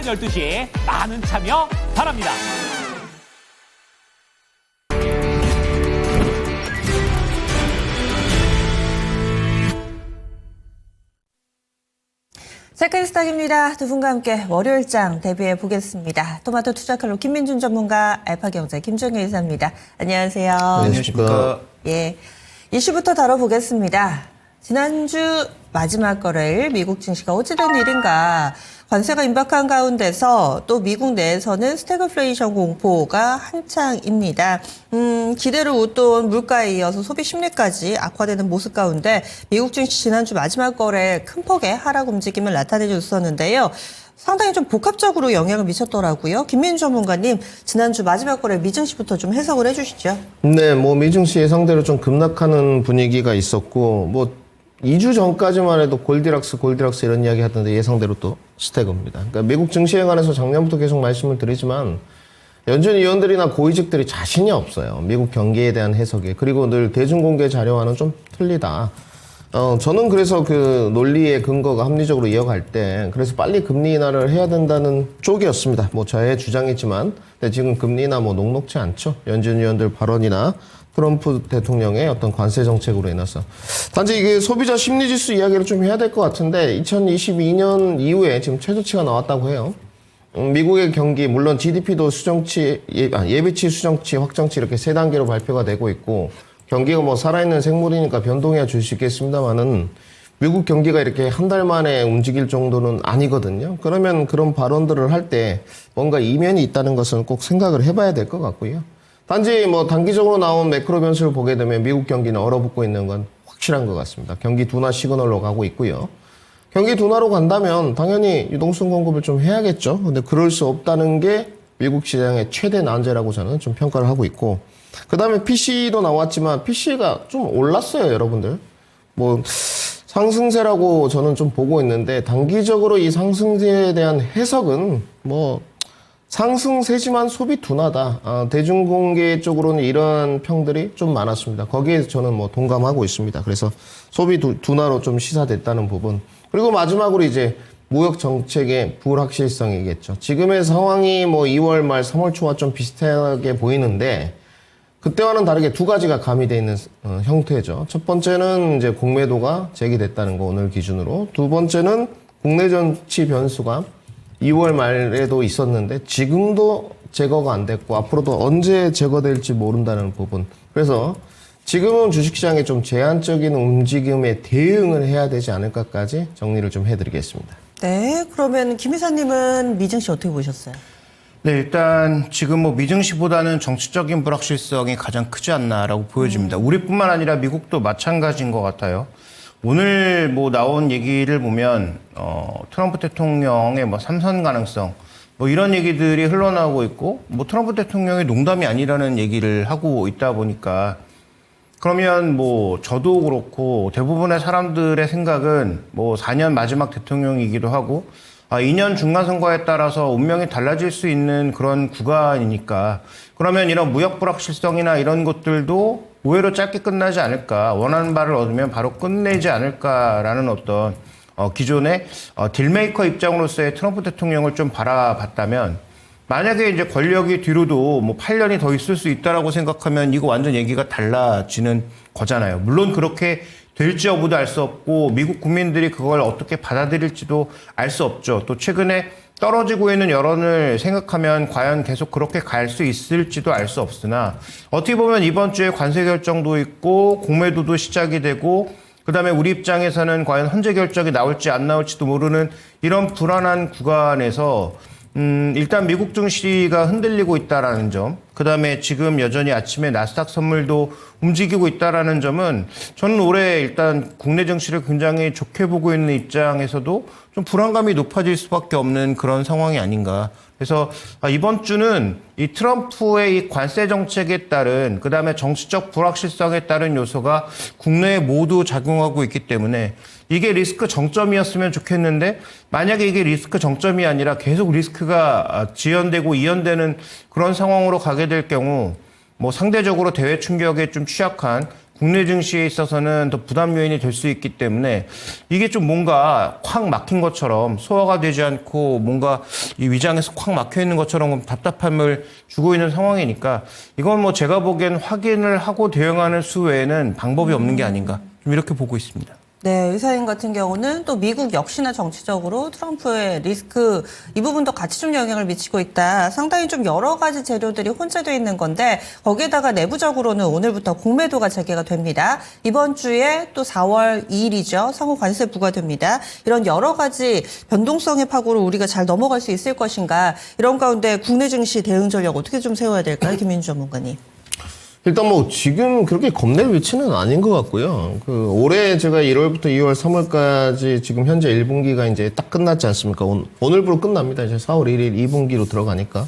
12시 많은 참여 바랍니다. 체크리스탁입니다. 두 분과 함께 월요일장 대비해 보겠습니다. 토마토 투자칼로 김민준 전문가, 알파경제 김종일 이사입니다. 안녕하세요. 안녕하십니까. 예, 이슈부터 다뤄보겠습니다. 지난주 마지막 거래일 미국 증시가 어찌된 일인가. 관세가 임박한 가운데서 또 미국 내에서는 스태그플레이션 공포가 한창입니다. 기대를 웃돈 물가에 이어서 소비 심리까지 악화되는 모습 가운데 미국 증시 지난주 마지막 거래 큰 폭의 하락 움직임을 나타내줬었는데요. 상당히 좀 복합적으로 영향을 미쳤더라고요. 김민주 전문가님, 지난주 마지막 거래 미증시부터 좀 해석을 해주시죠. 네, 미증시 예상대로 좀 급락하는 분위기가 있었고, 2주 전까지만 해도 골디락스 이런 이야기 하던데 예상대로 또 스태그입니다. 그러니까 미국 증시에 관해서 작년부터 계속 말씀을 드리지만 연준 위원들이나 고위직들이 자신이 없어요. 미국 경기에 대한 해석에. 그리고 늘 대중공개 자료와는 좀 틀리다. 저는 그래서 그 논리의 근거가 합리적으로 이어갈 때 그래서 빨리 금리 인하를 해야 된다는 쪽이었습니다. 저의 주장이지만 근데 지금 금리 인하 녹록지 않죠. 연준 위원들 발언이나 트럼프 대통령의 어떤 관세 정책으로 인해서. 단지 이게 소비자 심리지수 이야기를 좀 해야 될 것 같은데 2022년 이후에 지금 최저치가 나왔다고 해요. 미국의 경기, 물론 GDP도 수정치, 예비치, 수정치, 확정치 이렇게 세 단계로 발표가 되고 있고 경기가 살아있는 생물이니까 변동해야 줄 수 있겠습니다만은 미국 경기가 이렇게 한 달 만에 움직일 정도는 아니거든요. 그러면 그런 발언들을 할 때 뭔가 이면이 있다는 것은 꼭 생각을 해봐야 될 것 같고요. 단지 단기적으로 나온 매크로 변수를 보게 되면 미국 경기는 얼어붙고 있는 건 확실한 것 같습니다. 경기 둔화 시그널로 가고 있고요. 경기 둔화로 간다면 당연히 유동성 공급을 좀 해야겠죠. 근데 그럴 수 없다는 게 미국 시장의 최대 난제라고 저는 좀 평가를 하고 있고, 그 다음에 PC도 나왔지만 PC가 좀 올랐어요, 여러분들. 상승세라고 저는 좀 보고 있는데 단기적으로 이 상승세에 대한 해석은 상승세지만 소비 둔화다. 대중공개 쪽으로는 이런 평들이 좀 많았습니다. 거기에 저는 동감하고 있습니다. 그래서 소비 둔화로 좀 시사됐다는 부분. 그리고 마지막으로 이제 무역 정책의 불확실성이겠죠. 지금의 상황이 2월 말 3월 초와 좀 비슷하게 보이는데 그때와는 다르게 두 가지가 가미되어 있는 형태죠. 첫 번째는 이제 공매도가 제기됐다는 거 오늘 기준으로. 두 번째는 국내 정치 변수가 2월 말에도 있었는데 지금도 제거가 안 됐고 앞으로도 언제 제거될지 모른다는 부분. 그래서 지금은 주식시장에 좀 제한적인 움직임에 대응을 해야 되지 않을까까지 정리를 좀 해드리겠습니다. 네, 그러면 김 이사님은 미증시 어떻게 보셨어요? 네, 일단 지금 미증시보다는 정치적인 불확실성이 가장 크지 않나라고 보여집니다. 우리뿐만 아니라 미국도 마찬가지인 것 같아요. 오늘 나온 얘기를 보면 트럼프 대통령의 삼선 가능성 이런 얘기들이 흘러나오고 있고 트럼프 대통령이 농담이 아니라는 얘기를 하고 있다 보니까 그러면 저도 그렇고 대부분의 사람들의 생각은 4년 마지막 대통령이기도 하고 2년 중간 선거에 따라서 운명이 달라질 수 있는 그런 구간이니까 그러면 이런 무역 불확실성이나 이런 것들도 오히려 짧게 끝나지 않을까, 원하는 바를 얻으면 바로 끝내지 않을까라는 어떤 기존의 딜메이커 입장으로서의 트럼프 대통령을 좀 바라봤다면 만약에 이제 권력이 뒤로도 8년이 더 있을 수 있다라고 생각하면 이거 완전 얘기가 달라지는 거잖아요. 물론 그렇게 될지 여부도 알 수 없고 미국 국민들이 그걸 어떻게 받아들일지도 알 수 없죠. 또 최근에 떨어지고 있는 여론을 생각하면 과연 계속 그렇게 갈 수 있을지도 알 수 없으나 어떻게 보면 이번 주에 관세 결정도 있고 공매도도 시작이 되고 그다음에 우리 입장에서는 과연 헌재 결정이 나올지 안 나올지도 모르는 이런 불안한 구간에서 일단 미국 증시가 흔들리고 있다라는 점, 그다음에 지금 여전히 아침에 나스닥 선물도 움직이고 있다라는 점은 저는 올해 일단 국내 증시를 굉장히 좋게 보고 있는 입장에서도 좀 불안감이 높아질 수밖에 없는 그런 상황이 아닌가. 그래서 이번 주는 이 트럼프의 이 관세 정책에 따른 그다음에 정치적 불확실성에 따른 요소가 국내에 모두 작용하고 있기 때문에 이게 리스크 정점이었으면 좋겠는데 만약에 이게 리스크 정점이 아니라 계속 리스크가 지연되고 이연되는 그런 상황으로 가게 될 경우 상대적으로 대외 충격에 좀 취약한 국내 증시에 있어서는 더 부담 요인이 될 수 있기 때문에 이게 좀 뭔가 콱 막힌 것처럼 소화가 되지 않고 뭔가 이 위장에서 콱 막혀 있는 것처럼 답답함을 주고 있는 상황이니까 이건 뭐 제가 보기엔 확인을 하고 대응하는 수 외에는 방법이 없는 게 아닌가 좀 이렇게 보고 있습니다. 네, 의사인 같은 경우는 또 미국 역시나 정치적으로 트럼프의 리스크 이 부분도 같이 좀 영향을 미치고 있다. 상당히 좀 여러 가지 재료들이 혼재되어 있는 건데 거기에다가 내부적으로는 오늘부터 공매도가 재개가 됩니다. 이번 주에 또 4월 2일이죠. 상호 관세 부과됩니다. 이런 여러 가지 변동성의 파고를 우리가 잘 넘어갈 수 있을 것인가. 이런 가운데 국내 증시 대응 전략 어떻게 좀 세워야 될까요? 김민주 전문가님. 일단 뭐 지금 그렇게 겁낼 위치는 아닌 것 같고요. 올해 제가 1월부터 2월, 3월까지 지금 현재 1분기가 이제 딱 끝났지 않습니까? 오늘부로 끝납니다. 이제 4월 1일 2분기로 들어가니까.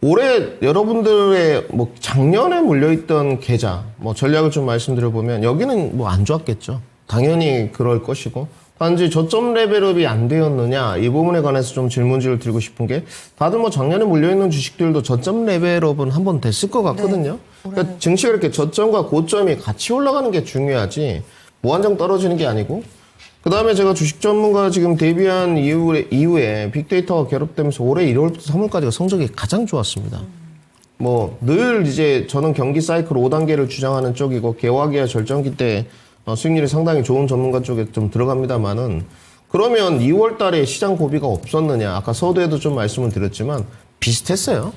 올해 여러분들의 뭐 작년에 물려있던 계좌, 뭐 전략을 좀 말씀드려보면 여기는 뭐 안 좋았겠죠. 당연히 그럴 것이고. 단지 저점 레벨업이 안 되었느냐 이 부분에 관해서 좀 질문지를 드리고 싶은 게 다들 뭐 작년에 물려있는 주식들도 저점 레벨업은 한번 됐을 것 같거든요. 네. 그러니까 증시가 이렇게 저점과 고점이 같이 올라가는 게 중요하지 무한정 떨어지는 게 아니고 그 다음에 제가 주식 전문가 지금 데뷔한 이후에 빅데이터가 결합되면서 올해 1월부터 3월까지가 성적이 가장 좋았습니다. 뭐 늘 이제 저는 경기 사이클 5단계를 주장하는 쪽이고 개화기와 절정기 때 수익률이 상당히 좋은 전문가 쪽에 좀 들어갑니다만은 그러면 2월 달에 시장 고비가 없었느냐. 아까 서두에도 좀 말씀을 드렸지만 비슷했어요.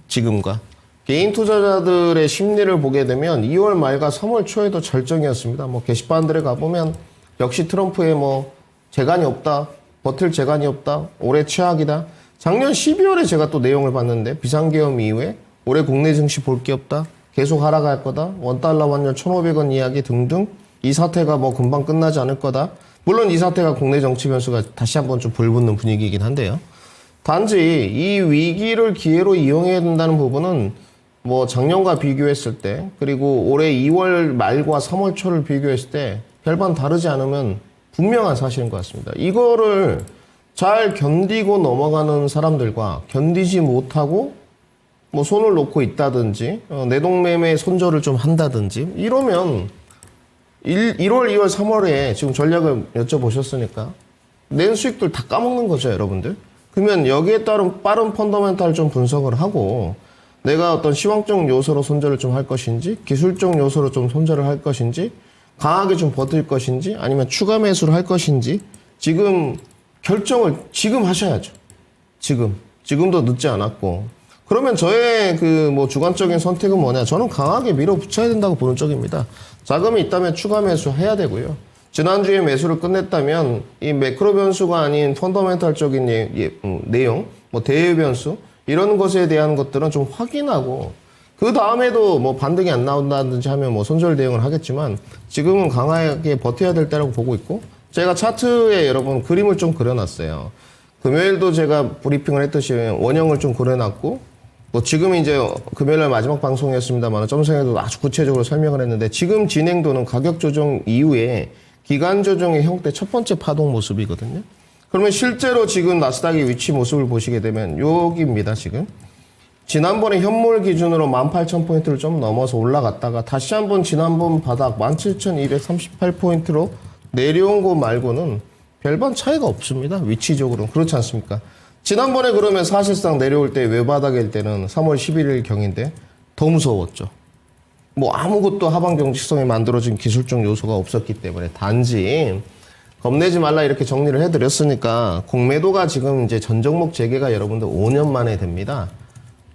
지금과. 개인 투자자들의 심리를 보게 되면 2월 말과 3월 초에도 절정이었습니다. 뭐 게시판들에 가보면 역시 트럼프의 뭐 재간이 없다. 버틸 재간이 없다. 올해 최악이다. 작년 12월에 제가 또 내용을 봤는데 비상계엄 이후에 올해 국내 증시 볼 게 없다. 계속 하락할 거다. 원달러 환율 1,500원 이야기 등등. 이 사태가 뭐 금방 끝나지 않을 거다. 물론 이 사태가 국내 정치 변수가 다시 한번 좀 불붙는 분위기이긴 한데요. 단지 이 위기를 기회로 이용해야 된다는 부분은 뭐 작년과 비교했을 때 그리고 올해 2월 말과 3월 초를 비교했을 때 별반 다르지 않으면 분명한 사실인 것 같습니다. 이거를 잘 견디고 넘어가는 사람들과 견디지 못하고 뭐 손을 놓고 있다든지 내동매매 손절을 좀 한다든지 이러면 1월, 2월, 3월에 지금 전략을 여쭤보셨으니까 낸 수익들 다 까먹는 거죠, 여러분들. 그러면 여기에 따른 빠른 펀더멘탈 좀 분석을 하고 내가 어떤 시황적 요소로 손절을 좀 할 것인지 기술적 요소로 좀 손절을 할 것인지 강하게 좀 버틸 것인지 아니면 추가 매수를 할 것인지 지금 결정을 지금 하셔야죠. 지금도 늦지 않았고 그러면 저의 그 뭐 주관적인 선택은 뭐냐? 저는 강하게 밀어붙여야 된다고 보는 쪽입니다. 자금이 있다면 추가 매수 해야 되고요. 지난주에 매수를 끝냈다면 이 매크로 변수가 아닌 펀더멘탈적인 내용, 뭐 대외 변수 이런 것에 대한 것들은 좀 확인하고 그 다음에도 뭐 반등이 안 나온다든지 하면 뭐 손절 대응을 하겠지만 지금은 강하게 버텨야 될 때라고 보고 있고 제가 차트에 여러분 그림을 좀 그려놨어요. 금요일도 제가 브리핑을 했듯이 원형을 좀 그려놨고 뭐 지금 이제 금요일날 마지막 방송이었습니다만 점성에도 아주 구체적으로 설명을 했는데 지금 진행도는 가격 조정 이후에 기간 조정의 형태 첫 번째 파동 모습이거든요. 그러면 실제로 지금 나스닥의 위치 모습을 보시게 되면 여기입니다, 지금. 지난번에 현물 기준으로 18,000포인트를 좀 넘어서 올라갔다가 다시 한번 지난번 바닥 17,238포인트로 내려온 거 말고는 별반 차이가 없습니다. 위치적으로는. 그렇지 않습니까? 지난번에 그러면 사실상 내려올 때 외바닥일 때는 3월 11일 경인데 더 무서웠죠. 뭐 아무것도 하방 경직성에 만들어진 기술적 요소가 없었기 때문에 단지 겁내지 말라 이렇게 정리를 해드렸으니까 공매도가 지금 이제 전 종목 재개가 여러분들 5년 만에 됩니다.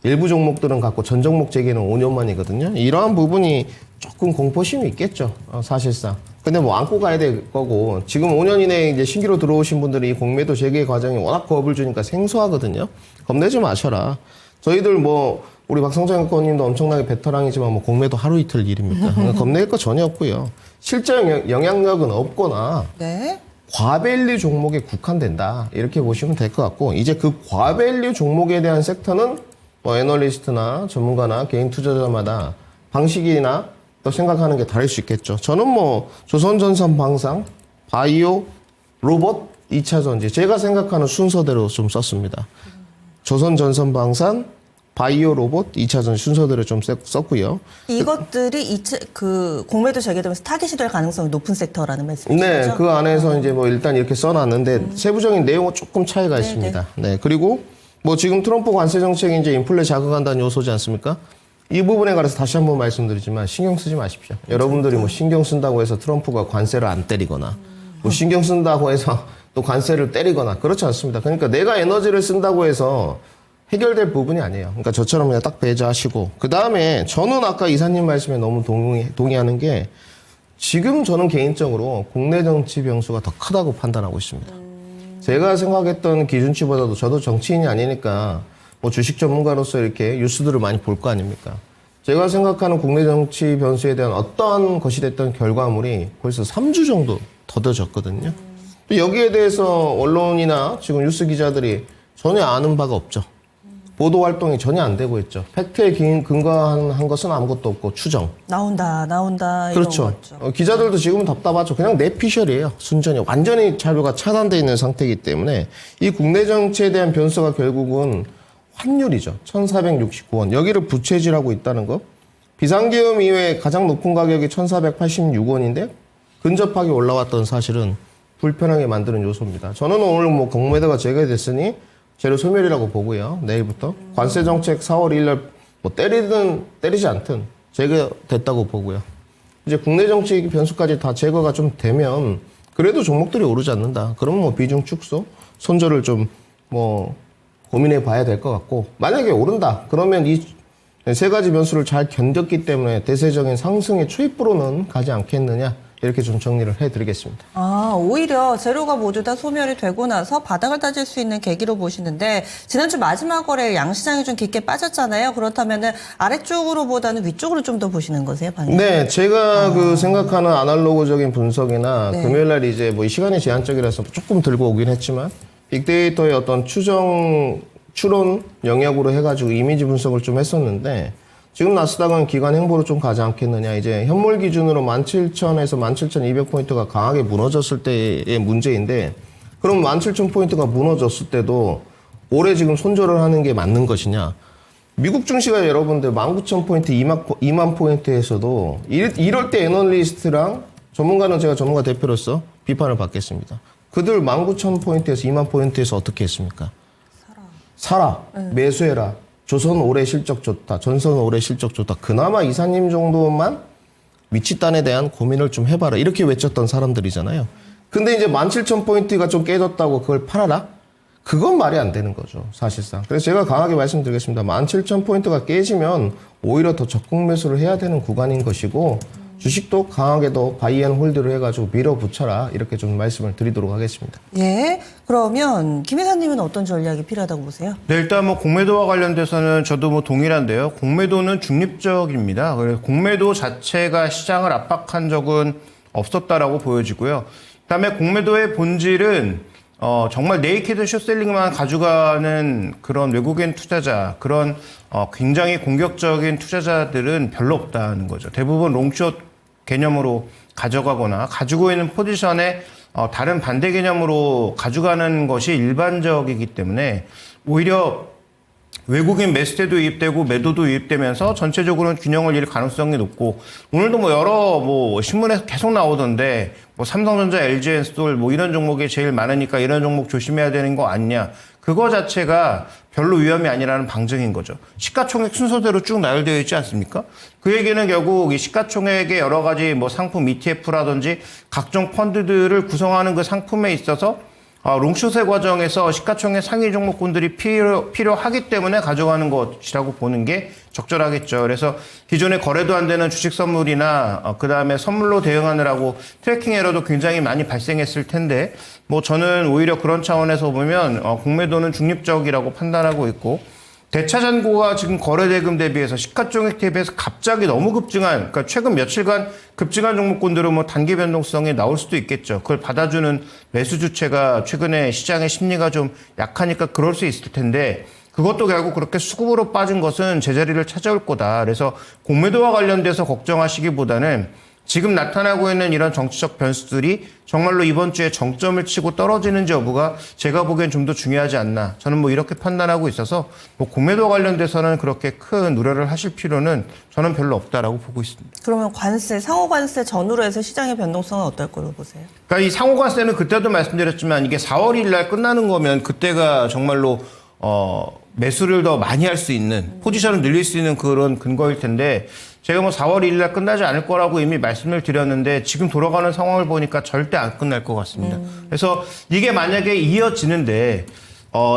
일부 종목들은 갖고 전 종목 재개는 5년 만이거든요. 이러한 부분이 조금 공포심이 있겠죠. 사실상. 근데 뭐 안고 가야 될 거고 지금 5년 이내에 이제 신규로 들어오신 분들이 이 공매도 재개 과정이 워낙 겁을 주니까 생소하거든요. 겁내지 마셔라. 저희들 뭐 우리 박성장 의원님도 엄청나게 베테랑이지만 뭐 공매도 하루 이틀 일입니까? 겁낼 거 전혀 없고요. 실제 영향력은 없거나 네. 과밸류 종목에 국한된다. 이렇게 보시면 될 것 같고 이제 그 과밸류 종목에 대한 섹터는 뭐 애널리스트나 전문가나 개인 투자자마다 방식이나 또 생각하는 게 다를 수 있겠죠. 저는 뭐 조선전선 방상, 바이오, 로봇, 2차 전지 제가 생각하는 순서대로 좀 썼습니다. 조선전선 방산, 바이오 로봇 2차전 순서대로 좀 썼고요. 이것들이 공매도 재개되면서 타깃이 될 가능성이 높은 섹터라는 말씀이시죠? 네, 그 안에서 이제 뭐 일단 이렇게 써놨는데 세부적인 내용은 조금 차이가 있습니다. 네, 그리고 뭐 지금 트럼프 관세 정책이 이제 인플레 자극한다는 요소지 않습니까? 이 부분에 관해서 다시 한번 말씀드리지만 신경 쓰지 마십시오. 여러분들이 뭐 신경 쓴다고 해서 트럼프가 관세를 안 때리거나 뭐 신경 쓴다고 해서 또 관세를 때리거나 그렇지 않습니다. 그러니까 내가 에너지를 쓴다고 해서 해결될 부분이 아니에요. 그러니까 저처럼 그냥 딱 배제하시고 그 다음에 저는 아까 이사님 말씀에 너무 동의하는 게 지금 저는 개인적으로 국내 정치 변수가 더 크다고 판단하고 있습니다. 제가 생각했던 기준치보다도 저도 정치인이 아니니까 뭐 주식 전문가로서 이렇게 뉴스들을 많이 볼 거 아닙니까? 제가 생각하는 국내 정치 변수에 대한 어떠한 것이 됐던 결과물이 벌써 3주 정도 더뎌졌거든요. 또 여기에 대해서 언론이나 지금 뉴스 기자들이 전혀 아는 바가 없죠. 보도 활동이 전혀 안 되고 있죠. 팩트에 근거한 것은 아무것도 없고 추정. 나온다 그렇죠. 이런 거죠. 기자들도 지금은 답답하죠. 그냥 내피셜이에요. 순전히 완전히 자료가 차단되어 있는 상태이기 때문에 이 국내 정치에 대한 변수가 결국은 환율이죠. 1,469원. 여기를 부채질하고 있다는 거. 비상계엄 이후에 가장 높은 가격이 1,486원인데 근접하게 올라왔던 사실은 불편하게 만드는 요소입니다. 저는 오늘 뭐 공매도가 재개됐으니 재료 소멸이라고 보고요. 내일부터 관세 정책 4월 1일 날 뭐 때리든 때리지 않든 제거됐다고 보고요. 이제 국내 정치 변수까지 다 제거가 좀 되면 그래도 종목들이 오르지 않는다. 그러면 뭐 비중 축소, 손절을 좀 뭐 고민해 봐야 될 것 같고 만약에 오른다. 그러면 이 세 가지 변수를 잘 견뎠기 때문에 대세적인 상승의 초입부로는 가지 않겠느냐. 이렇게 좀 정리를 해드리겠습니다. 오히려 재료가 모두 다 소멸이 되고 나서 바닥을 다질 수 있는 계기로 보시는데 지난주 마지막 거래일 양시장이 좀 깊게 빠졌잖아요. 그렇다면은 아래쪽으로보다는 위쪽으로 좀 더 보시는 거세요, 방금? 네, 제가 그 생각하는 아날로그적인 분석이나 네. 금요일 날 이제 뭐 이 시간이 제한적이라서 조금 들고 오긴 했지만 빅데이터의 어떤 추론 영역으로 해가지고 이미지 분석을 좀 했었는데 지금 나스닥은 기관 행보로 좀 가지 않겠느냐. 이제 현물 기준으로 17,000에서 17,200포인트가 강하게 무너졌을 때의 문제인데 그럼 17,000포인트가 무너졌을 때도 올해 지금 손절을 하는 게 맞는 것이냐. 미국 증시가 여러분들 19,000포인트, 2만 포인트에서도 이럴 때 애널리스트랑 전문가는 제가 전문가 대표로서 비판을 받겠습니다. 그들 19,000포인트에서 2만 포인트에서 어떻게 했습니까? 사라. 매수해라. 조선 올해 실적 좋다. 전선 올해 실적 좋다. 그나마 이사님 정도만 위치단에 대한 고민을 좀 해봐라. 이렇게 외쳤던 사람들이잖아요. 근데 이제 17,000포인트가 좀 깨졌다고 그걸 팔아라? 그건 말이 안 되는 거죠. 사실상. 그래서 제가 강하게 말씀드리겠습니다. 17,000포인트가 깨지면 오히려 더 적극 매수를 해야 되는 구간인 것이고 주식도 강하게 더 바이앤홀드를 해가지고 밀어붙여라. 이렇게 좀 말씀을 드리도록 하겠습니다. 예. 그러면 김 회사님은 어떤 전략이 필요하다고 보세요? 네, 일단 뭐 공매도와 관련돼서는 저도 뭐 동일한데요. 공매도는 중립적입니다. 그래서 공매도 자체가 시장을 압박한 적은 없었다라고 보여지고요. 그다음에 공매도의 본질은 정말 네이키드 숏셀링만 가져가는 그런 외국인 투자자, 그런 굉장히 공격적인 투자자들은 별로 없다는 거죠. 대부분 롱숏 개념으로 가져가거나 가지고 있는 포지션에 다른 반대 개념으로 가져가는 것이 일반적이기 때문에 오히려 외국인 매수세도 유입되고 매도도 유입되면서 전체적으로는 균형을 잃을 가능성이 높고 오늘도 뭐 여러 뭐 신문에서 계속 나오던데 뭐 삼성전자, LG엔솔 뭐 이런 종목이 제일 많으니까 이런 종목 조심해야 되는 거 아니냐. 그거 자체가 별로 위험이 아니라는 방증인 거죠. 시가총액 순서대로 쭉 나열되어 있지 않습니까? 그 얘기는 결국 이 시가총액의 여러 가지 뭐 상품 ETF라든지 각종 펀드들을 구성하는 그 상품에 있어서 롱숏의 과정에서 시가총액 상위 종목군들이 필요하기 때문에 가져가는 것이라고 보는 게 적절하겠죠. 그래서 기존에 거래도 안 되는 주식 선물이나 그다음에 선물로 대응하느라고 트래킹 에러도 굉장히 많이 발생했을 텐데 뭐 저는 오히려 그런 차원에서 보면 공매도는 중립적이라고 판단하고 있고 대차잔고가 지금 거래대금 대비해서 시가총액 대비해서 갑자기 너무 급증한, 그러니까 최근 며칠간 급증한 종목군들은 뭐 단기 변동성이 나올 수도 있겠죠. 그걸 받아주는 매수 주체가 최근에 시장의 심리가 좀 약하니까 그럴 수 있을 텐데 그것도 결국 그렇게 수급으로 빠진 것은 제자리를 찾아올 거다. 그래서 공매도와 관련돼서 걱정하시기보다는 지금 나타나고 있는 이런 정치적 변수들이 정말로 이번 주에 정점을 치고 떨어지는지 여부가 제가 보기엔 좀 더 중요하지 않나. 저는 뭐 이렇게 판단하고 있어서 뭐 공매도 관련돼서는 그렇게 큰 우려를 하실 필요는 저는 별로 없다라고 보고 있습니다. 그러면 관세, 상호 관세 전후로 해서 시장의 변동성은 어떨 거로 보세요? 그러니까 이 상호관세는 그때도 말씀드렸지만 이게 4월 1일 날 끝나는 거면 그때가 정말로 매수를 더 많이 할 수 있는 포지션을 늘릴 수 있는 그런 근거일 텐데 제가 뭐 4월 1일 날 끝나지 않을 거라고 이미 말씀을 드렸는데 지금 돌아가는 상황을 보니까 절대 안 끝날 것 같습니다. 그래서 이게 만약에 이어지는데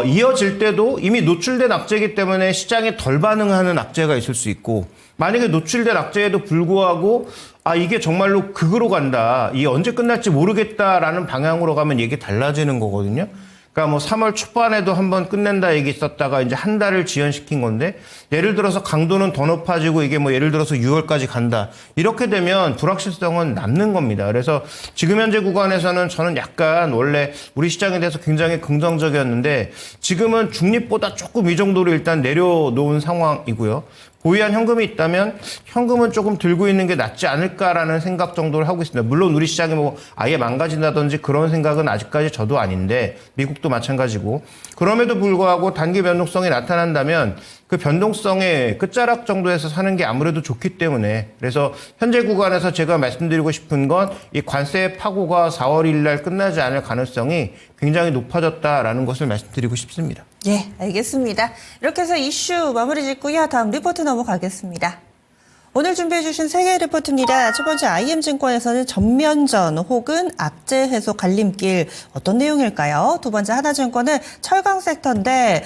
이어질 때도 이미 노출된 악재이기 때문에 시장에 덜 반응하는 악재가 있을 수 있고 만약에 노출된 악재에도 불구하고 이게 정말로 극으로 간다. 이게 언제 끝날지 모르겠다라는 방향으로 가면 이게 달라지는 거거든요. 그러니까 뭐 3월 초반에도 한번 끝낸다 얘기 있었다가 이제 한 달을 지연시킨 건데 예를 들어서 강도는 더 높아지고 이게 뭐 예를 들어서 6월까지 간다. 이렇게 되면 불확실성은 남는 겁니다. 그래서 지금 현재 구간에서는 저는 약간 원래 우리 시장에 대해서 굉장히 긍정적이었는데 지금은 중립보다 조금 이 정도로 일단 내려놓은 상황이고요. 고유한 현금이 있다면 현금은 조금 들고 있는 게 낫지 않을까라는 생각 정도를 하고 있습니다. 물론 우리 시장이 뭐 아예 망가진다든지 그런 생각은 아직까지 저도 아닌데 미국도 마찬가지고 그럼에도 불구하고 단기 변동성이 나타난다면 그 변동성의 끝자락 정도에서 사는 게 아무래도 좋기 때문에 그래서 현재 구간에서 제가 말씀드리고 싶은 건 이 관세 파고가 4월 1일 날 끝나지 않을 가능성이 굉장히 높아졌다라는 것을 말씀드리고 싶습니다. 예, 알겠습니다. 이렇게 해서 이슈 마무리 짓고요. 다음 리포트 넘어가겠습니다. 오늘 준비해 주신 세 개의 리포트입니다. 첫 번째 IM증권에서는 전면전 혹은 악재 해소 갈림길 어떤 내용일까요? 두 번째 하나증권은 철강 섹터인데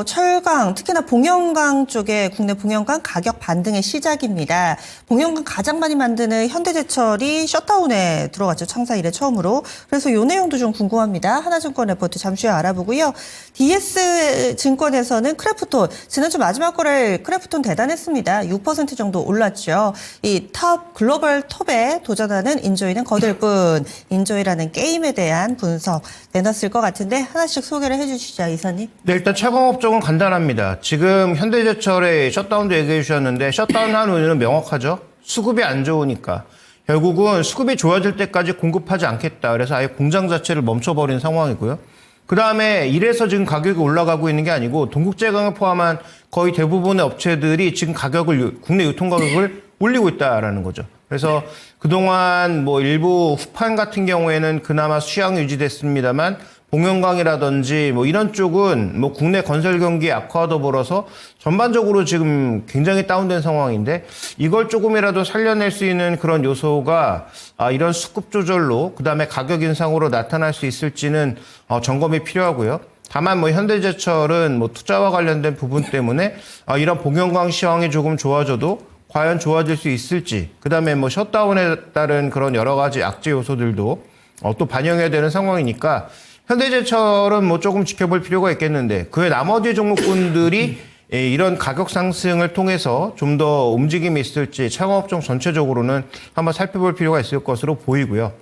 철강, 특히나 봉영광 쪽에 국내 봉영광 가격 반등의 시작입니다. 봉영광 가장 많이 만드는 현대제철이 셧다운에 들어갔죠. 창사 이래 처음으로. 그래서 이 내용도 좀 궁금합니다. 하나증권 레포트 잠시 후에 알아보고요. DS증권에서는 크래프톤, 지난주 마지막 거래 크래프톤 대단했습니다. 6% 정도 올랐죠. 이 글로벌 톱에 도전하는 인조이는 거들 뿐. 인조이라는 게임에 대한 분석 내놨을 것 같은데 하나씩 소개를 해주시죠, 이사님. 네, 일단 철강업종은 간단합니다. 지금 현대제철의 셧다운도 얘기해 주셨는데 셧다운한 이유는 명확하죠. 수급이 안 좋으니까. 결국은 수급이 좋아질 때까지 공급하지 않겠다. 그래서 아예 공장 자체를 멈춰버린 상황이고요. 그다음에 이래서 지금 가격이 올라가고 있는 게 아니고 동국제강을 포함한 거의 대부분의 업체들이 지금 국내 유통 가격을 올리고 있다라는 거죠. 그래서 그동안 뭐 일부 후판 같은 경우에는 그나마 수양 유지됐습니다만 봉영광이라든지 뭐 이런 쪽은 뭐 국내 건설 경기 악화와 더불어서 전반적으로 지금 굉장히 다운된 상황인데 이걸 조금이라도 살려낼 수 있는 그런 요소가 이런 수급 조절로 그다음에 가격 인상으로 나타날 수 있을지는 점검이 필요하고요. 다만 뭐 현대제철은 뭐 투자와 관련된 부분 때문에 이런 봉영광 시황이 조금 좋아져도 과연 좋아질 수 있을지 그다음에 뭐 셧다운에 따른 그런 여러 가지 악재 요소들도 또 반영해야 되는 상황이니까 현대제철은 뭐 조금 지켜볼 필요가 있겠는데 그의 나머지 종목군들이 이런 가격 상승을 통해서 좀 더 움직임이 있을지 창업종 전체적으로는 한번 살펴볼 필요가 있을 것으로 보이고요.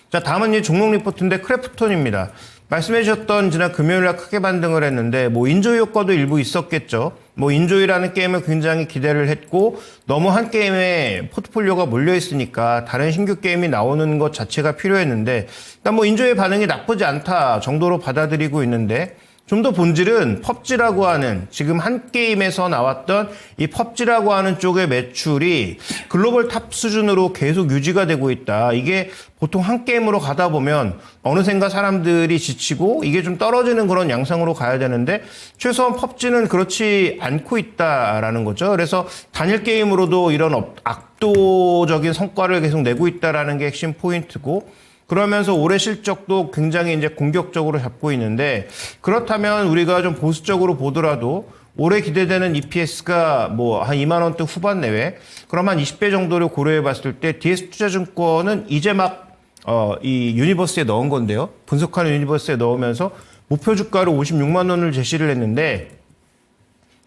자, 다음은 이 종목 리포트인데 크래프톤입니다. 말씀해 주셨던 지난 금요일날 크게 반등을 했는데 뭐 인조이 효과도 일부 있었겠죠. 뭐 인조이라는 게임을 굉장히 기대를 했고 너무 한 게임에 포트폴리오가 몰려 있으니까 다른 신규 게임이 나오는 것 자체가 필요했는데 일단 뭐 인조이 반응이 나쁘지 않다 정도로 받아들이고 있는데 좀 더 본질은 펍지라고 하는 지금 한 게임에서 나왔던 이 펍지라고 하는 쪽의 매출이 글로벌 탑 수준으로 계속 유지가 되고 있다. 이게 보통 한 게임으로 가다 보면 어느샌가 사람들이 지치고 이게 좀 떨어지는 그런 양상으로 가야 되는데 최소한 펍지는 그렇지 않고 있다라는 거죠. 그래서 단일 게임으로도 이런 압도적인 성과를 계속 내고 있다라는 게 핵심 포인트고 그러면서 올해 실적도 굉장히 이제 공격적으로 잡고 있는데 그렇다면 우리가 좀 보수적으로 보더라도 올해 기대되는 EPS가 뭐 한 2만 원대 후반 내외 그럼 한 20배 정도를 고려해 봤을 때 DS투자증권은 이제 막 이 유니버스에 넣은 건데요. 분석하는 유니버스에 넣으면서 목표 주가를 56만 원을 제시를 했는데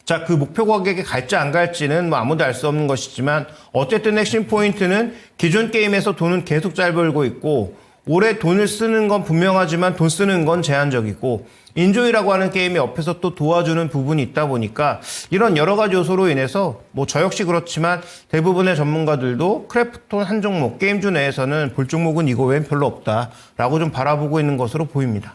자, 그 목표 가격에 갈지 안 갈지는 뭐 아무도 알 수 없는 것이지만 어쨌든 핵심 포인트는 기존 게임에서 돈은 계속 잘 벌고 있고 올해 돈을 쓰는 건 분명하지만 돈 쓰는 건 제한적이고 인조이라고 하는 게임이 옆에서 또 도와주는 부분이 있다 보니까 이런 여러 가지 요소로 인해서 뭐 저 역시 그렇지만 대부분의 전문가들도 크래프톤 한 종목, 게임주 내에서는 볼 종목은 이거 외엔 별로 없다라고 좀 바라보고 있는 것으로 보입니다.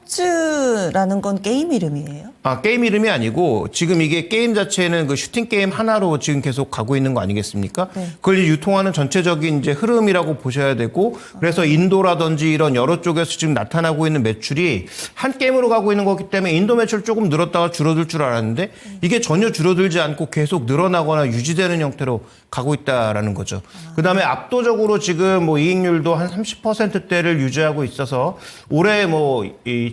헙즈라는 건 게임 이름이에요? 게임 이름이 아니고 지금 이게 게임 자체는 그 슈팅 게임 하나로 지금 계속 가고 있는 거 아니겠습니까? 네. 그걸 이제 유통하는 전체적인 이제 흐름이라고 보셔야 되고 그래서 인도라든지 이런 여러 쪽에서 지금 나타나고 있는 매출이 한 게임으로 가고 있는 거기 때문에 인도 매출 조금 늘었다가 줄어들 줄 알았는데 이게 전혀 줄어들지 않고 계속 늘어나거나 유지되는 형태로 가고 있다라는 거죠. 그다음에 압도적으로 지금 뭐 이익률도 한 30%대를 유지하고 있어서 올해 뭐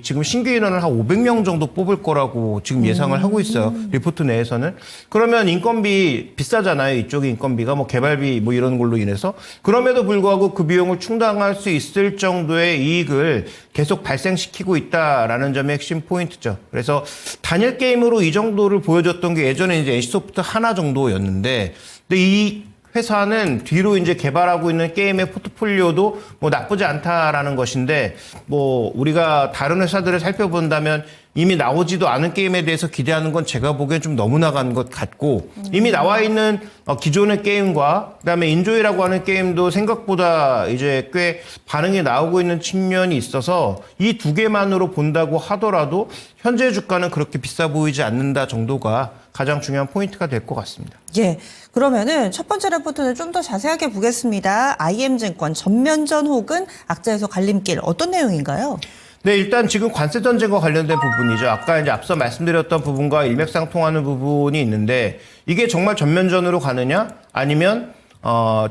지금 신규 인원을 한 500명 정도 뽑을 거라고 지금 예상을 하고 있어요. 리포트 내에서는. 그러면 인건비 비싸잖아요. 이쪽에 인건비가 뭐 개발비 뭐 이런 걸로 인해서. 그럼에도 불구하고 그 비용을 충당할 수 있을 정도의 이익을 계속 발생시키고 있다라는 점이 핵심 포인트죠. 그래서 단일 게임으로 이 정도를 보여줬던 게 예전에 이제 NC소프트 하나 정도였는데 근데 이 회사는 뒤로 이제 개발하고 있는 게임의 포트폴리오도 뭐 나쁘지 않다라는 것인데 뭐 우리가 다른 회사들을 살펴본다면 이미 나오지도 않은 게임에 대해서 기대하는 건 제가 보기엔 좀 너무 나간 것 같고 이미 나와 있는 기존의 게임과 그다음에 인조이라고 하는 게임도 생각보다 이제 꽤 반응이 나오고 있는 측면이 있어서 이 두 개만으로 본다고 하더라도 현재 주가는 그렇게 비싸 보이지 않는다 정도가 가장 중요한 포인트가 될 것 같습니다. 예. 그러면은 첫 번째 레포트는 좀 더 자세하게 보겠습니다. IM증권 전면전 혹은 악재에서 갈림길 어떤 내용인가요? 네, 일단 지금 관세 전쟁과 관련된 부분이죠. 아까 이제 앞서 말씀드렸던 부분과 일맥상통하는 부분이 있는데 이게 정말 전면전으로 가느냐 아니면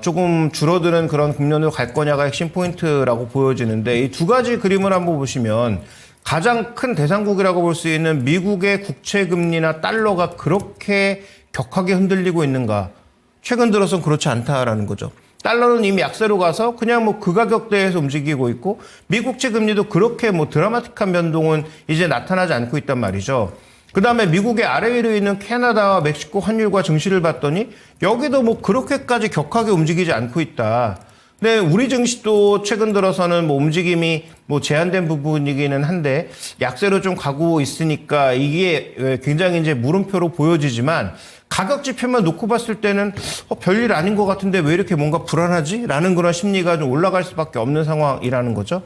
조금 줄어드는 그런 국면으로 갈 거냐가 핵심 포인트라고 보여지는데 이 두 가지 그림을 한번 보시면 가장 큰 대상국이라고 볼 수 있는 미국의 국채 금리나 달러가 그렇게 격하게 흔들리고 있는가? 최근 들어서는 그렇지 않다라는 거죠. 달러는 이미 약세로 가서 그냥 뭐 그 가격대에서 움직이고 있고 미국채 금리도 그렇게 뭐 드라마틱한 변동은 이제 나타나지 않고 있단 말이죠. 그다음에 미국의 아래 위로 있는 캐나다와 멕시코 환율과 증시를 봤더니 여기도 뭐 그렇게까지 격하게 움직이지 않고 있다. 네, 우리 증시도 최근 들어서는 뭐 움직임이 뭐 제한된 부분이기는 한데 약세로 좀 가고 있으니까 이게 굉장히 이제 물음표로 보여지지만 가격 지표만 놓고 봤을 때는 별일 아닌 것 같은데 왜 이렇게 뭔가 불안하지? 라는 그런 심리가 좀 올라갈 수밖에 없는 상황이라는 거죠.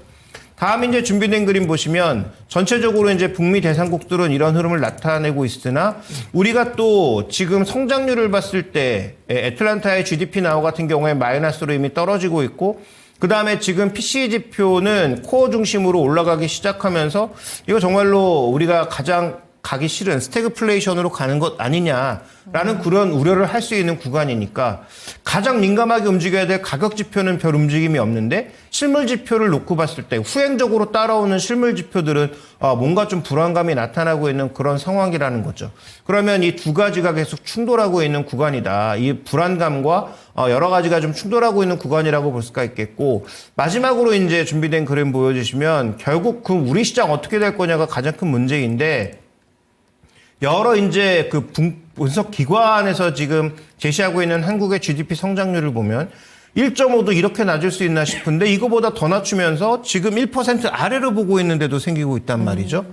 다음 이제 준비된 그림 보시면 전체적으로 이제 북미 대상국들은 이런 흐름을 나타내고 있으나 우리가 또 지금 성장률을 봤을 때 애틀란타의 GDP 나우 같은 경우에 마이너스로 이미 떨어지고 있고 그 다음에 지금 PCE 지표는 코어 중심으로 올라가기 시작하면서 이거 정말로 우리가 가장 가기 싫은 스태그플레이션으로 가는 것 아니냐라는 그런 우려를 할 수 있는 구간이니까 가장 민감하게 움직여야 될 가격 지표는 별 움직임이 없는데 실물 지표를 놓고 봤을 때 후행적으로 따라오는 실물 지표들은 뭔가 좀 불안감이 나타나고 있는 그런 상황이라는 거죠. 그러면 이 두 가지가 계속 충돌하고 있는 구간이다. 이 불안감과 여러 가지가 좀 충돌하고 있는 구간이라고 볼 수가 있겠고 마지막으로 이제 준비된 그림 보여주시면 결국 그 우리 시장 어떻게 될 거냐가 가장 큰 문제인데 여러 이제 그 분석 기관에서 지금 제시하고 있는 한국의 GDP 성장률을 보면 1.5도 이렇게 낮을 수 있나 싶은데 이거보다 더 낮추면서 지금 1% 아래로 보고 있는데도 생기고 있단 말이죠.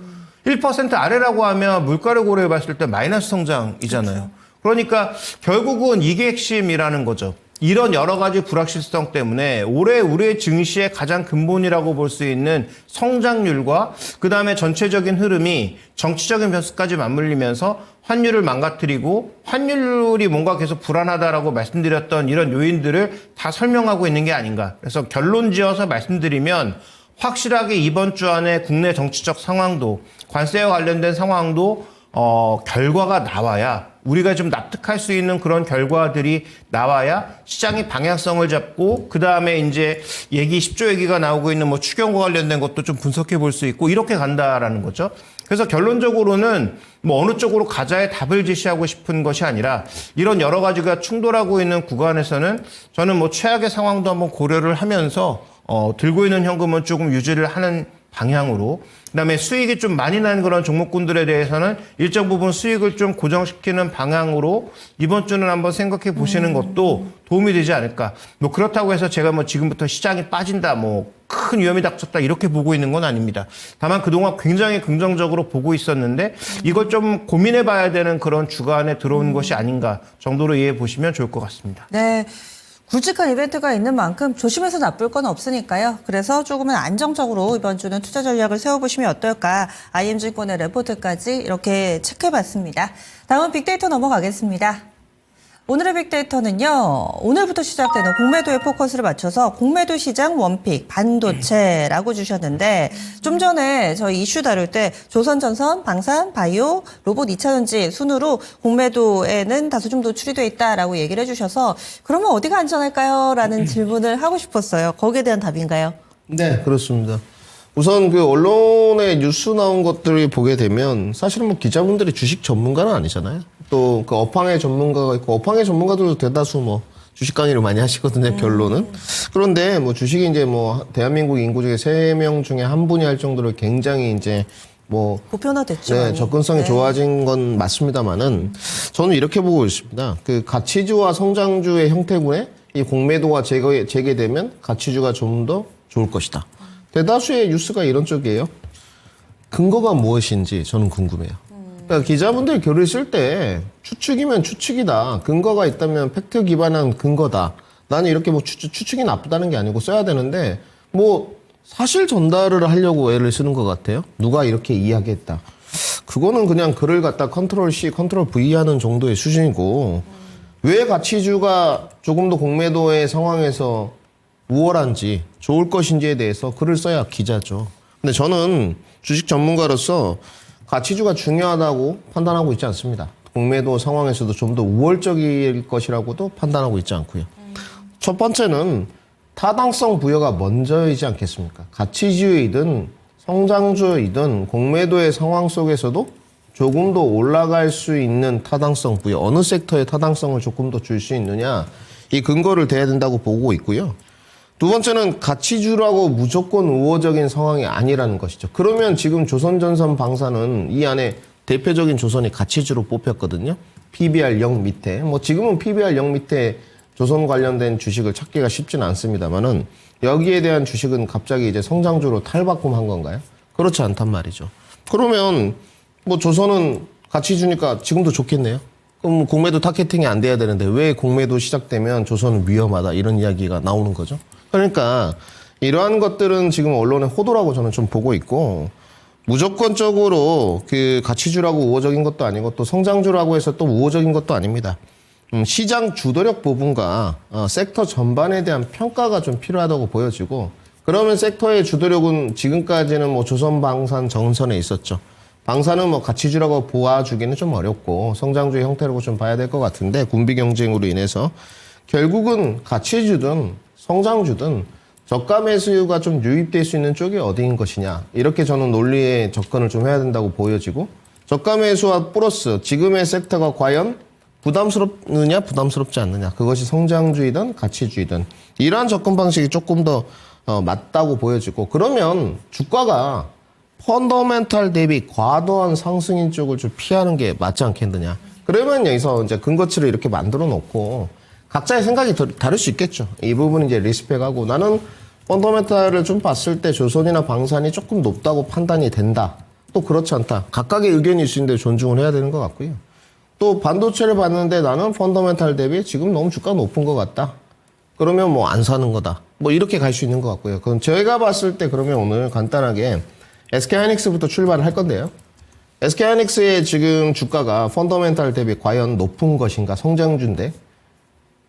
1% 아래라고 하면 물가를 고려해 봤을 때 마이너스 성장이잖아요. 그러니까 결국은 이게 핵심이라는 거죠. 이런 여러 가지 불확실성 때문에 올해 우리의 증시의 가장 근본이라고 볼 수 있는 성장률과 그다음에 전체적인 흐름이 정치적인 변수까지 맞물리면서 환율을 망가뜨리고 환율이 뭔가 계속 불안하다라고 말씀드렸던 이런 요인들을 다 설명하고 있는 게 아닌가. 그래서 결론 지어서 말씀드리면 확실하게 이번 주 안에 국내 정치적 상황도 관세와 관련된 상황도 결과가 나와야 우리가 좀 납득할 수 있는 그런 결과들이 나와야 시장이 방향성을 잡고 그 다음에 이제 10조 얘기가 나오고 있는 뭐 추경과 관련된 것도 좀 분석해 볼 수 있고 이렇게 간다라는 거죠. 그래서 결론적으로는 뭐 어느 쪽으로 가자의 답을 제시하고 싶은 것이 아니라 이런 여러 가지가 충돌하고 있는 구간에서는 저는 뭐 최악의 상황도 한번 고려를 하면서 들고 있는 현금은 조금 유지를 하는 방향으로, 그다음에 수익이 좀 많이 나는 그런 종목군들에 대해서는 일정 부분 수익을 좀 고정시키는 방향으로 이번 주는 한번 생각해 보시는 것도 도움이 되지 않을까. 뭐 그렇다고 해서 제가 뭐 지금부터 시장이 빠진다, 뭐 큰 위험이 닥쳤다 이렇게 보고 있는 건 아닙니다. 다만 그동안 굉장히 긍정적으로 보고 있었는데 이걸 좀 고민해 봐야 되는 그런 주간에 들어온 것이 아닌가 정도로 이해해 보시면 좋을 것 같습니다. 네. 굵직한 이벤트가 있는 만큼 조심해서 나쁠 건 없으니까요. 그래서 조금은 안정적으로 이번 주는 투자 전략을 세워보시면 어떨까. IM증권의 레포트까지 이렇게 체크해봤습니다. 다음은 빅데이터 넘어가겠습니다. 오늘의 빅데이터는요. 오늘부터 시작되는 공매도에 포커스를 맞춰서 공매도 시장 원픽 반도체라고 주셨는데 좀 전에 저희 이슈 다룰 때 조선전선, 방산, 바이오, 로봇 2차전지 순으로 공매도에는 다소 좀 노출이 돼 있다라고 얘기를 해주셔서 그러면 어디가 안전할까요? 라는 질문을 하고 싶었어요. 거기에 대한 답인가요? 네, 그렇습니다. 우선 그 언론에 뉴스 나온 것들을 보게 되면 사실은 뭐 기자분들이 주식 전문가는 아니잖아요. 또 그 업황의 전문가가 있고 업황의 전문가들도 대다수 뭐 주식 강의를 많이 하시거든요, 결론은. 그런데 뭐 주식이 이제 뭐 대한민국 인구 중에 3명 중에 한 분이 할 정도로 굉장히 이제 뭐 보편화됐죠. 네, 접근성이 좋아진 건 맞습니다만은 저는 이렇게 보고 있습니다. 그 가치주와 성장주의 형태군에 이 공매도가 재개되면 가치주가 좀 더 좋을 것이다. 대다수의 뉴스가 이런 쪽이에요. 근거가 무엇인지 저는 궁금해요. 그러니까 기자분들 글을 쓸 때 추측이면 추측이다. 근거가 있다면 팩트 기반한 근거다. 나는 이렇게 뭐 추측이 나쁘다는 게 아니고 써야 되는데 뭐 사실 전달을 하려고 애를 쓰는 것 같아요. 누가 이렇게 이야기했다. 그거는 그냥 글을 갖다 컨트롤 C, 컨트롤 V 하는 정도의 수준이고 왜 가치주가 조금 더 공매도의 상황에서 우월한지 좋을 것인지에 대해서 글을 써야 기자죠. 근데 저는 주식 전문가로서 가치주가 중요하다고 판단하고 있지 않습니다. 공매도 상황에서도 좀 더 우월적일 것이라고도 판단하고 있지 않고요. 첫 번째는 타당성 부여가 먼저이지 않겠습니까? 가치주이든 성장주이든 공매도의 상황 속에서도 조금 더 올라갈 수 있는 타당성 부여, 어느 섹터의 타당성을 조금 더 줄 수 있느냐, 이 근거를 대야 된다고 보고 있고요. 두 번째는 가치주라고 무조건 우호적인 상황이 아니라는 것이죠. 그러면 지금 조선전선 방사는 이 안에 대표적인 조선이 가치주로 뽑혔거든요. PBR 0 밑에. 뭐 지금은 PBR 0 밑에 조선 관련된 주식을 찾기가 쉽지는 않습니다만은 여기에 대한 주식은 갑자기 이제 성장주로 탈바꿈한 건가요? 그렇지 않단 말이죠. 그러면 뭐 조선은 가치주니까 지금도 좋겠네요. 그럼 공매도 타겟팅이 안 돼야 되는데 왜 공매도 시작되면 조선은 위험하다 이런 이야기가 나오는 거죠. 그러니까 이러한 것들은 지금 언론의 호도라고 저는 좀 보고 있고 무조건적으로 그 가치주라고 우호적인 것도 아니고 또 성장주라고 해서 또 우호적인 것도 아닙니다. 시장 주도력 부분과 섹터 전반에 대한 평가가 좀 필요하다고 보여지고 그러면 섹터의 주도력은 지금까지는 뭐 조선방산 정선에 있었죠. 방사는 뭐 가치주라고 보아주기는 좀 어렵고 성장주의 형태라고 좀 봐야 될 것 같은데 군비 경쟁으로 인해서 결국은 가치주든 성장주든 저가 매수가 좀 유입될 수 있는 쪽이 어디인 것이냐 이렇게 저는 논리에 접근을 좀 해야 된다고 보여지고 저가 매수와 플러스 지금의 섹터가 과연 부담스럽느냐 부담스럽지 않느냐 그것이 성장주이든 가치주이든 이러한 접근 방식이 조금 더 맞다고 보여지고 그러면 주가가 펀더멘탈 대비 과도한 상승인 쪽을 좀 피하는 게 맞지 않겠느냐. 그러면 여기서 이제 근거치를 이렇게 만들어 놓고 각자의 생각이 다를 수 있겠죠. 이 부분은 이제 리스펙하고 나는 펀더멘탈을 좀 봤을 때 조선이나 방산이 조금 높다고 판단이 된다. 또 그렇지 않다. 각각의 의견이 있는데 존중을 해야 되는 것 같고요. 또 반도체를 봤는데 나는 펀더멘탈 대비 지금 너무 주가가 높은 것 같다. 그러면 뭐 안 사는 거다. 뭐 이렇게 갈 수 있는 것 같고요. 그럼 제가 봤을 때 그러면 오늘 간단하게 SK하이닉스부터 출발을 할 건데요. SK하이닉스의 지금 주가가 펀더멘탈 대비 과연 높은 것인가 성장주인데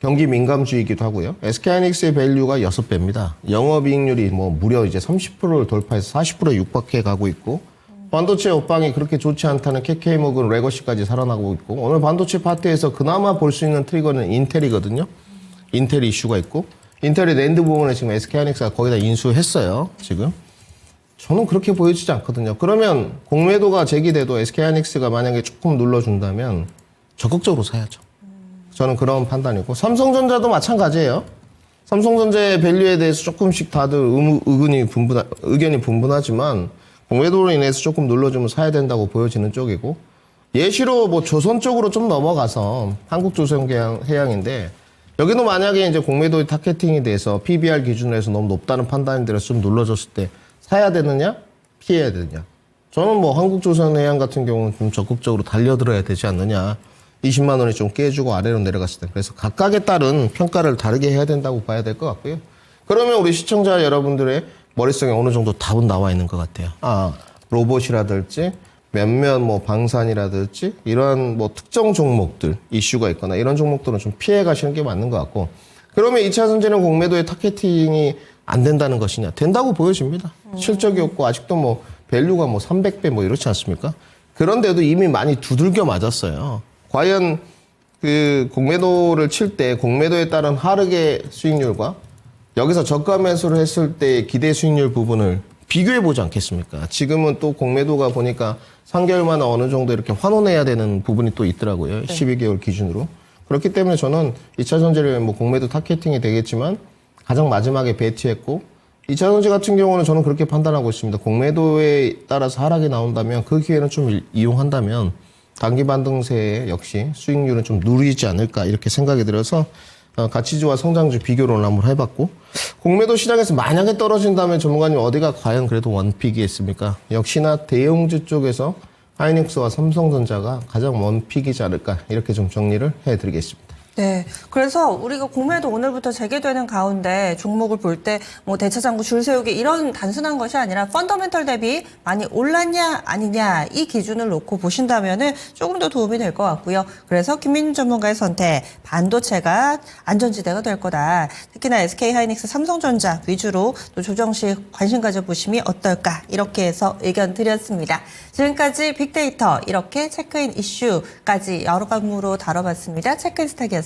경기 민감주이기도 하고요. SK하이닉스의 밸류가 6배입니다. 영업이익률이 뭐 무려 이제 30%를 돌파해서 40%에 육박해 가고 있고 반도체 업황이 그렇게 좋지 않다는 KK모건 레거시까지 살아나고 있고 오늘 반도체 파트에서 그나마 볼 수 있는 트리거는 인텔이거든요. 인텔 이슈가 있고 인텔의 랜드 부분에 지금 SK하이닉스가 거의 다 인수했어요. 지금. 저는 그렇게 보여지지 않거든요. 그러면 공매도가 제기돼도 SK하이닉스가 만약에 조금 눌러준다면 적극적으로 사야죠. 저는 그런 판단이고 삼성전자도 마찬가지예요. 삼성전자의 밸류에 대해서 조금씩 다들 의견이 분분하지만 공매도로 인해서 조금 눌러주면 사야 된다고 보여지는 쪽이고, 예시로 뭐 조선 쪽으로 좀 넘어가서 한국조선해양인데, 여기도 만약에 이제 공매도의 타겟팅이 돼서 PBR 기준으로 해서 너무 높다는 판단이 들어서 좀 눌러줬을 때 사야 되느냐 피해야 되느냐. 저는 뭐 한국조선해양 같은 경우는 좀 적극적으로 달려들어야 되지 않느냐. 20만 원이 좀 깨지고 아래로 내려갔을 때. 그래서 각각에 따른 평가를 다르게 해야 된다고 봐야 될 것 같고요. 그러면 우리 시청자 여러분들의 머릿속에 어느 정도 답은 나와 있는 것 같아요. 로봇이라든지 몇몇 뭐 방산이라든지 이러한 뭐 특정 종목들 이슈가 있거나 이런 종목들은 좀 피해 가시는 게 맞는 것 같고, 그러면 2차 전지는 공매도의 타겟팅이 안 된다는 것이냐? 된다고 보여집니다. 실적이 없고 아직도 뭐 밸류가 뭐 300배 뭐 이렇지 않습니까? 그런데도 이미 많이 두들겨 맞았어요. 과연 그 공매도를 칠 때 공매도에 따른 하락의 수익률과 여기서 저가 매수를 했을 때 기대 수익률 부분을 비교해 보지 않겠습니까? 지금은 또 공매도가 보니까 3개월만에 어느 정도 이렇게 환원해야 되는 부분이 또 있더라고요. 12개월 기준으로. 그렇기 때문에 저는 2차 전지를 뭐 공매도 타겟팅이 되겠지만 가장 마지막에 배치했고, 2차 전지 같은 경우는 저는 그렇게 판단하고 있습니다. 공매도에 따라서 하락이 나온다면 그 기회는 좀 이용한다면 단기 반등세에 역시 수익률은 좀 누리지 않을까 이렇게 생각이 들어서 가치주와 성장주 비교론을 한번 해봤고, 공매도 시장에서 만약에 떨어진다면 전문가님 어디가 과연 그래도 원픽이겠습니까? 역시나 대형주 쪽에서 하이닉스와 삼성전자가 가장 원픽이지 않을까 이렇게 좀 정리를 해드리겠습니다. 네. 그래서 우리가 공매도 오늘부터 재개되는 가운데 종목을 볼 때 뭐 대차장구 줄 세우기 이런 단순한 것이 아니라 펀더멘털 대비 많이 올랐냐 아니냐 이 기준을 놓고 보신다면은 조금 더 도움이 될 것 같고요. 그래서 김민준 전문가의 선택, 반도체가 안전지대가 될 거다. 특히나 SK 하이닉스, 삼성전자 위주로 또 조정 시 관심 가져보심이 어떨까 이렇게 해서 의견 드렸습니다. 지금까지 빅데이터 이렇게 체크인 이슈까지 여러 가지로 다뤄봤습니다. 체크인 스택이었습니다.